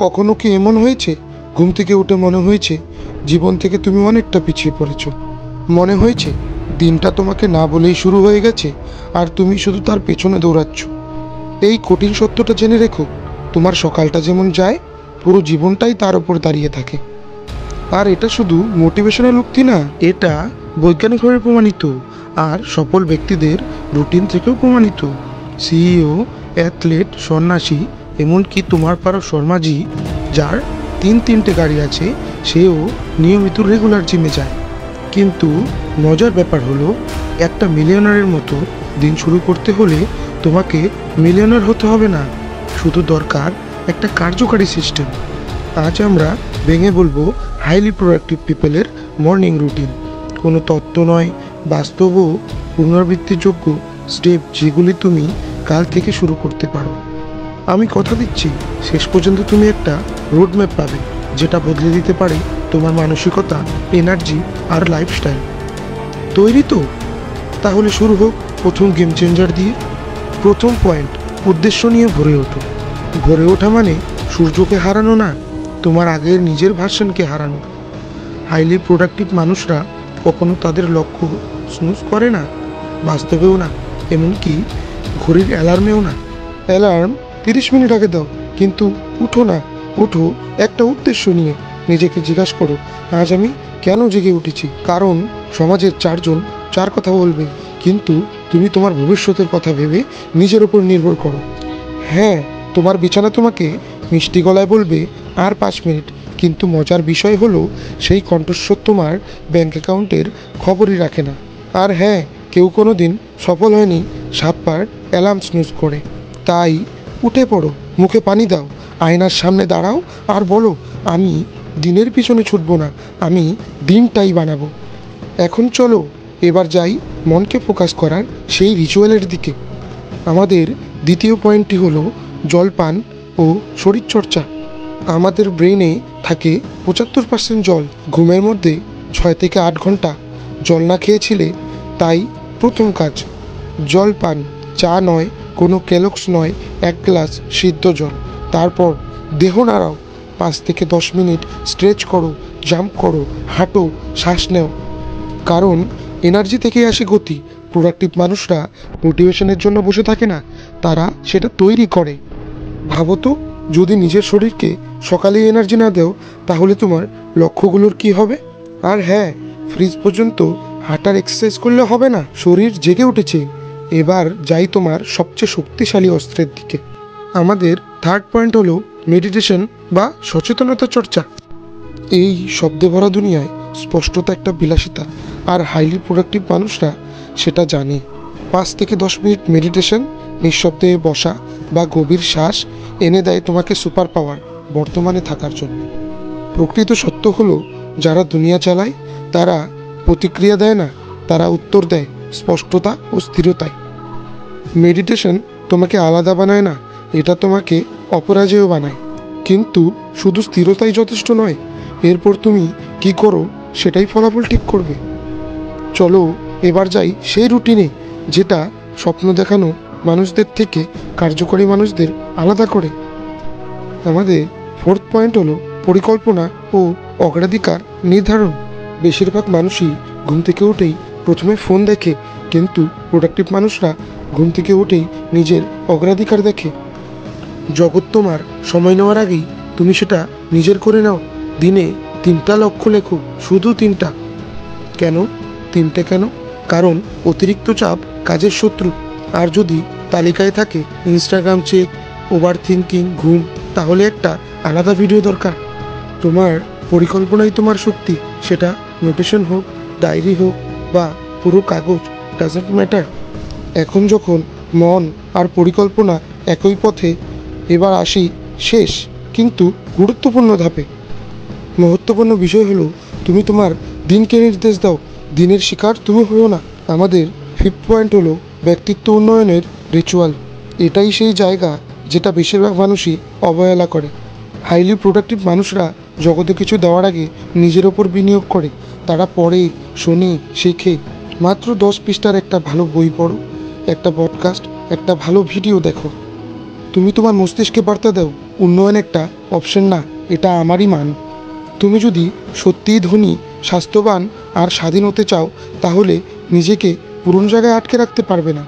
কখনো কি এমন হয়েছে ঘুম থেকে উঠে মনে হয়েছে জীবন থেকে তুমি অনেকটা পিছিয়ে পড়েছ? মনে হয়েছে দিনটা তোমাকে না বলেই শুরু হয়ে গেছে আর তুমি শুধু তার পেছনে দৌড়াচ্ছ? এই কঠিন সত্যটা জেনে রেখো, তোমার সকালটা যেমন যায় পুরো জীবনটাই তার উপর দাঁড়িয়ে থাকে। আর এটা শুধু মোটিভেশনাল উক্তি না, এটা বৈজ্ঞানিকভাবে প্রমাণিত আর সফল ব্যক্তিদের রুটিন থেকেও প্রমাণিত। সিইও, অ্যাথলেট, সন্ন্যাসী, এমনকি তোমার পাড়া শর্মাজি, যার তিনটে গাড়ি আছে, সেও নিয়মিত রেগুলার জিমে যায়। কিন্তু মজার ব্যাপার হলো, একটা মিলিয়নারের মতো দিন শুরু করতে হলে তোমাকে মিলিয়নার হতে হবে না, শুধু দরকার একটা কার্যকারী সিস্টেম। আজ আমরা ভেঙে বলবো হাইলি প্রোডাক্টিভ পিপলের মর্নিং রুটিন। কোনো তত্ত্ব নয়, বাস্তব ও পুনরাবৃত্তিযোগ্য স্টেপ, যেগুলি তুমি কাল থেকে শুরু করতে পারো। আমি কথা দিচ্ছি, শেষ পর্যন্ত তুমি একটা রোডম্যাপ পাবে, যেটা বদলে দিতে পারে তোমার মানসিকতা, এনার্জি আর লাইফস্টাইল। তৈরি তো? তাহলে শুরু হোক প্রথম গেম চেঞ্জার দিয়ে। প্রথম পয়েন্ট, উদ্দেশ্য নিয়ে ভরে ওঠো। ভরে ওঠা মানে সূর্যকে হারানো না, তোমার আগের নিজের ভার্সনকে হারানো। হাইলি প্রোডাক্টিভ মানুষরা কখনো তাদের লক্ষ্য স্নুজ করে না, বাস্তবেও না, এমনকি ঘড়ির অ্যালার্মেও না। অ্যালার্ম 30 মিনিট আগে দাও, কিন্তু উঠো না, উঠো একটা উদ্দেশ্য নিয়ে। নিজেকে জিজ্ঞাসা করো, আজ আমি কেন জেগে উঠেছি? কারণ সমাজের 4 জন 4 কথা বলবে, কিন্তু তুমি তোমার ভবিষ্যতের কথা ভেবে নিজের ওপর নির্ভর করো। হ্যাঁ, তোমার বিছানা তোমাকে মিষ্টি গলায় বলবে আর 5 মিনিট, কিন্তু মজার বিষয় হলো সেই কণ্ঠস্বর তোমার ব্যাংক অ্যাকাউন্টের খবরই রাখে না। আর হ্যাঁ, কেউ কোনো দিন সফল হয়নি 7 বার অ্যালার্ম স্নুজ করে। তাই উঠে পড়ো, মুখে পানি দাও, আয়নার সামনে দাঁড়াও আর বলো, আমি দিনের পিছনে ছুটবো না, আমি দিনটাই বানাবো। এখন চলো এবার যাই মনকে ফোকাস করার সেই রিচুয়ালের দিকে। আমাদের দ্বিতীয় পয়েন্টটি হলো জলপান ও শরীরচর্চা। আমাদের ব্রেনে থাকে 75% জল। ঘুমের মধ্যে 6 থেকে 8 ঘন্টা জল না খেয়েছিলে, তাই প্রথম কাজ জল পান। চা নয়, কোনো ক্যালক্স নয়, 1 গ্লাস সিদ্ধ জল। তারপর দেহ নাড়াও, 5 থেকে 10 মিনিট স্ট্রেচ করো, জাম্প করো, হাঁটো, শ্বাস নেও। কারণ এনার্জি থেকেই আসে গতি। প্রোডাক্টিভ মানুষরা মোটিভেশনের জন্য বসে থাকে না, তারা সেটা তৈরি করে। ভাবো তো, যদি নিজের শরীরকে সকালেই এনার্জি না দাও, তাহলে তোমার লক্ষ্যগুলোর কি হবে? আর হ্যাঁ, ফ্রিজ পর্যন্ত হাঁটার এক্সারসাইজ করলে হবে না। শরীর জেগে উঠেছে, এবার যাই তোমার সবচেয়ে শক্তিশালী অস্ত্রের দিকে। আমাদের থার্ড পয়েন্ট হলো মেডিটেশন বা সচেতনতা চর্চা। এই শব্দে ভরা দুনিয়ায় স্পষ্টতা একটা বিলাসিতা, আর হাইলি প্রোডাক্টিভ মানুষরা সেটা জানে। 5 থেকে 10 মিনিট মেডিটেশন, নিঃশব্দে বসা বা গভীর শ্বাস এনে দেয় তোমাকে সুপার পাওয়ার বর্তমানে থাকার জন্য। প্রকৃত সত্য হলো, যারা দুনিয়া চালায় তারা প্রতিক্রিয়া দেয় না, তারা উত্তর দেয় স্পষ্টতা ও স্থিরতায়। মেডিটেশন তোমাকে আলাদা বানায় না, এটা তোমাকে অপরাজেয় বানায়। কিন্তু শুধু স্থিরতাই যথেষ্ট নয়, এরপর তুমি কি করো সেটাই ফলাফল ঠিক করবে। চলো এবার যাই সেই রুটিনে, যেটা স্বপ্ন দেখানো মানুষদের থেকে কার্যকরী মানুষদের আলাদা করে। আমাদের ফোর্থ পয়েন্ট হলো পরিকল্পনা ও অগ্রাধিকার নির্ধারণ। বেশিরভাগ মানুষই ঘুম থেকে উঠেই প্রথমে ফোন দেখে, কিন্তু প্রোডাক্টিভ মানুষরা ঘুম থেকে উঠেই নিজের অগ্রাধিকার দেখে। জগৎ তোমার সময় নেওয়ার আগেই তুমি সেটা নিজের করে নাও। দিনে 3টা লক্ষ্য লেখো, শুধু 3টা। কেন 3টে? কেন? কারণ অতিরিক্ত চাপ কাজের শত্রু। আর যদি তালিকায় থাকে ইনস্টাগ্রাম চেক, ওভার থিঙ্কিং, ঘুম, তাহলে একটা আলাদা ভিডিও দরকার। তোমার পরিকল্পনাই তোমার শক্তি, সেটা নোটেশন হোক, ডায়েরি হোক বা পুরো কাগজ, ডাজন্ট ম্যাটার। এখন যখন মন আর পরিকল্পনা একই পথে, এবার আসি শেষ কিন্তু গুরুত্বপূর্ণ ধাপে। মহত্বপূর্ণ বিষয় হলো, তুমি তোমার দিনকে নির্দেশ দাও, দিনের শিকার তুমি হও না। আমাদের ফিফথ পয়েন্ট হলো ব্যক্তিত্ব উন্নয়নের রিচুয়াল। এটাই সেই জায়গা যেটা বেশিরভাগ মানুষই অবহেলা করে। হাইলি প্রোডাক্টিভ মানুষরা জগতে কিছু দেওয়ার আগে নিজের ওপর বিনিয়োগ করে। তারা পড়ে, শোনে, শেখে। মাত্র 10 পৃষ্ঠার একটা ভালো বই পড়ো, একটা পডকাস্ট, একটা ভালো ভিডিও দেখো। তুমি তোমার মস্তিষ্কে বার্তা দাও, উন্নয়ন একটা অপশন না, এটা আমারই মান। তুমি যদি সত্যিই ধনী, স্বাস্থ্যবান আর স্বাধীন হতে চাও, তাহলে নিজেকে পুরনো জায়গায় আটকে রাখতে পারবে না।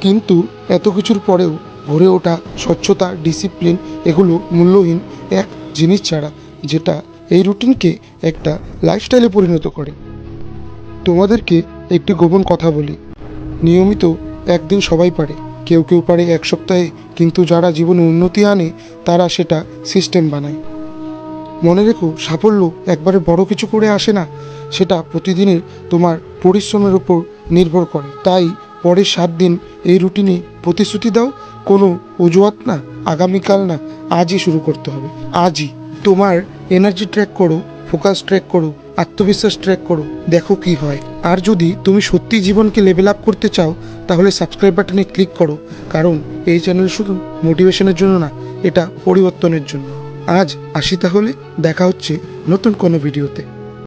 কিন্তু এত কিছুর পরেও ভরে ওঠা স্বচ্ছতা, ডিসিপ্লিন এগুলো মূল্যহীন এক জিনিস ছাড়া, যেটা এই রুটিনকে একটা লাইফস্টাইলে পরিণত করে। তোমাদেরকে একটি গোপন কথা বলি, নিয়মিত একদিন সবাই পারে, কেউ কেউ পারে এক সপ্তাহে, কিন্তু যারা জীবনে উন্নতি আনে তারা সেটা সিস্টেম বানায়। মনে রেখো, সাফল্য একবারে বড় কিছু করে আসে না, সেটা প্রতিদিনের তোমার পরিশ্রমের উপর নির্ভর করে। তাই পরের 7 দিন এই রুটিনে প্রতিশ্রুতি দাও, কোনো অজুহাত না, আগামীকাল না, আজই শুরু করতে হবে, আজই। তোমার এনার্জি ট্র্যাক করো, ফোকাস ট্র্যাক করো, আত্মবিশ্বাস ট্র্যাক করো, দেখো কি হয়। আর যদি তুমি সত্যি জীবনকে লেভেল আপ করতে চাও, তাহলে সাবস্ক্রাইব বাটনে ক্লিক করো, কারণ এই চ্যানেল শুধু মোটিভেশনের জন্য না, এটা পরিবর্তনের জন্য। আজ আসি তাহলে, দেখা হচ্ছে নতুন কোনো ভিডিওতে।